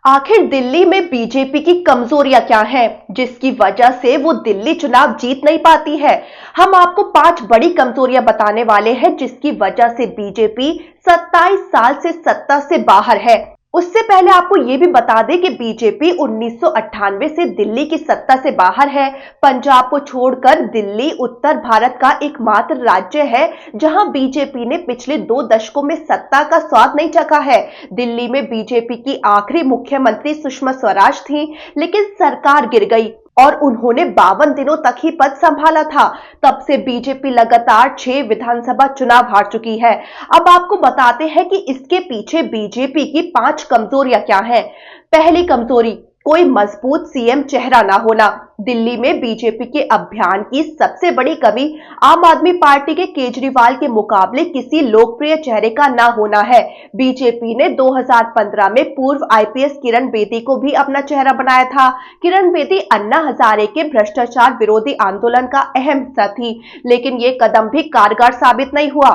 आखिर दिल्ली में बीजेपी की कमजोरियां क्या हैं, जिसकी वजह से वो दिल्ली चुनाव जीत नहीं पाती है। हम आपको 5 बड़ी कमजोरियां बताने वाले हैं जिसकी वजह से बीजेपी 27 साल से सत्ता से बाहर है। उससे पहले आपको ये भी बता दें कि बीजेपी 1998 से दिल्ली की सत्ता से बाहर है। पंजाब को छोड़कर दिल्ली उत्तर भारत का एकमात्र राज्य है जहां बीजेपी ने पिछले 2 दशकों में सत्ता का स्वाद नहीं चखा है। दिल्ली में बीजेपी की आखिरी मुख्यमंत्री सुषमा स्वराज थीं, लेकिन सरकार गिर गई और उन्होंने 52 दिनों तक ही पद संभाला था। तब से बीजेपी लगातार 6 विधानसभा चुनाव हार चुकी है। अब आपको बताते हैं कि इसके पीछे बीजेपी की 5 कमजोरियां क्या हैं। पहली कमजोरी, कोई मजबूत सीएम चेहरा ना होना। दिल्ली में बीजेपी के अभियान की सबसे बड़ी कमी आम आदमी पार्टी के केजरीवाल के मुकाबले किसी लोकप्रिय चेहरे का ना होना है। बीजेपी ने 2015 में पूर्व आईपीएस किरण बेदी को भी अपना चेहरा बनाया था। किरण बेदी अन्ना हजारे के भ्रष्टाचार विरोधी आंदोलन का अहम हिस्सा थी, लेकिन ये कदम भी कारगर साबित नहीं हुआ।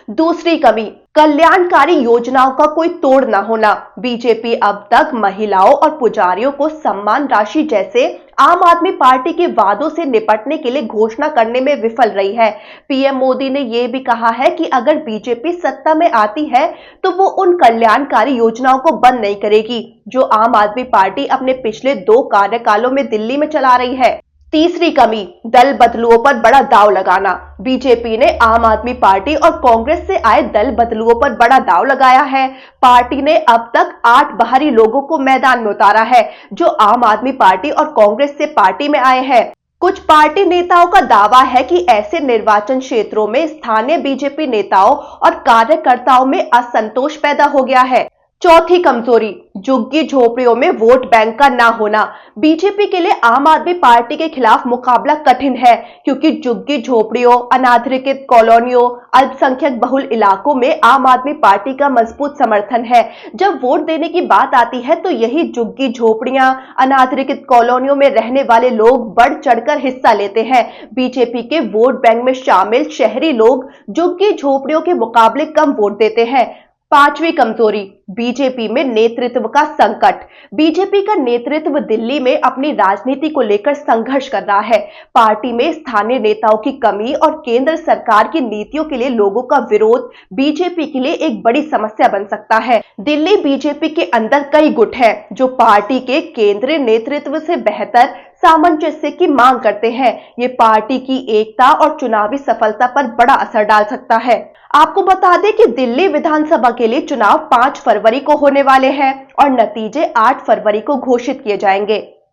दूसरी कमी, कल्याणकारी योजनाओं का कोई तोड़ न होना। बीजेपी अब तक महिलाओं और पुजारियों को सम्मान राशि जैसे आम आदमी पार्टी के वादों से निपटने के लिए घोषणा करने में विफल रही है। पीएम मोदी ने यह भी कहा है कि अगर बीजेपी सत्ता में आती है तो वो उन कल्याणकारी योजनाओं को बंद नहीं करेगी जो आम आदमी पार्टी अपने पिछले 2 कार्यकालों में दिल्ली में चला रही है। तीसरी कमी, दल बदलुओं पर बड़ा दांव लगाना। बीजेपी ने आम आदमी पार्टी और कांग्रेस से आए दल बदलुओं पर बड़ा दांव लगाया है। पार्टी ने अब तक 8 बाहरी लोगों को मैदान में उतारा है जो आम आदमी पार्टी और कांग्रेस से पार्टी में आए हैं। कुछ पार्टी नेताओं का दावा है कि ऐसे निर्वाचन क्षेत्रों में स्थानीय बीजेपी नेताओं और कार्यकर्ताओं में असंतोष पैदा हो गया है। चौथी कमजोरी, झुग्गी झोपड़ियों में वोट बैंक का ना होना। बीजेपी के लिए आम आदमी पार्टी के खिलाफ मुकाबला कठिन है, क्योंकि झुग्गी झोपड़ियों, अनाधिकृत कॉलोनियों, अल्पसंख्यक बहुल इलाकों में आम आदमी पार्टी का मजबूत समर्थन है। जब वोट देने की बात आती है तो यही झुग्गी झोपड़ियां, अनाधिकृत कॉलोनियों में रहने वाले लोग बढ़ चढ़कर हिस्सा लेते हैं। बीजेपी के वोट बैंक में शामिल शहरी लोग झुग्गी झोपड़ियों के मुकाबले कम वोट देते हैं। पांचवी कमजोरी, बीजेपी में नेतृत्व का संकट। बीजेपी का नेतृत्व दिल्ली में अपनी राजनीति को लेकर संघर्ष कर रहा है। पार्टी में स्थानीय नेताओं की कमी और केंद्र सरकार की नीतियों के लिए लोगों का विरोध बीजेपी के लिए एक बड़ी समस्या बन सकता है। दिल्ली बीजेपी के अंदर कई गुट हैं जो पार्टी के केंद्रीय नेतृत्व से बेहतर सामंजस्य की मांग करते हैं। ये पार्टी की एकता और चुनावी सफलता पर बड़ा असर डाल सकता है। आपको बता दें कि दिल्ली विधानसभा के लिए चुनाव 5 फरवरी को होने वाले हैं और नतीजे 8 फरवरी को घोषित किए जाएंगे।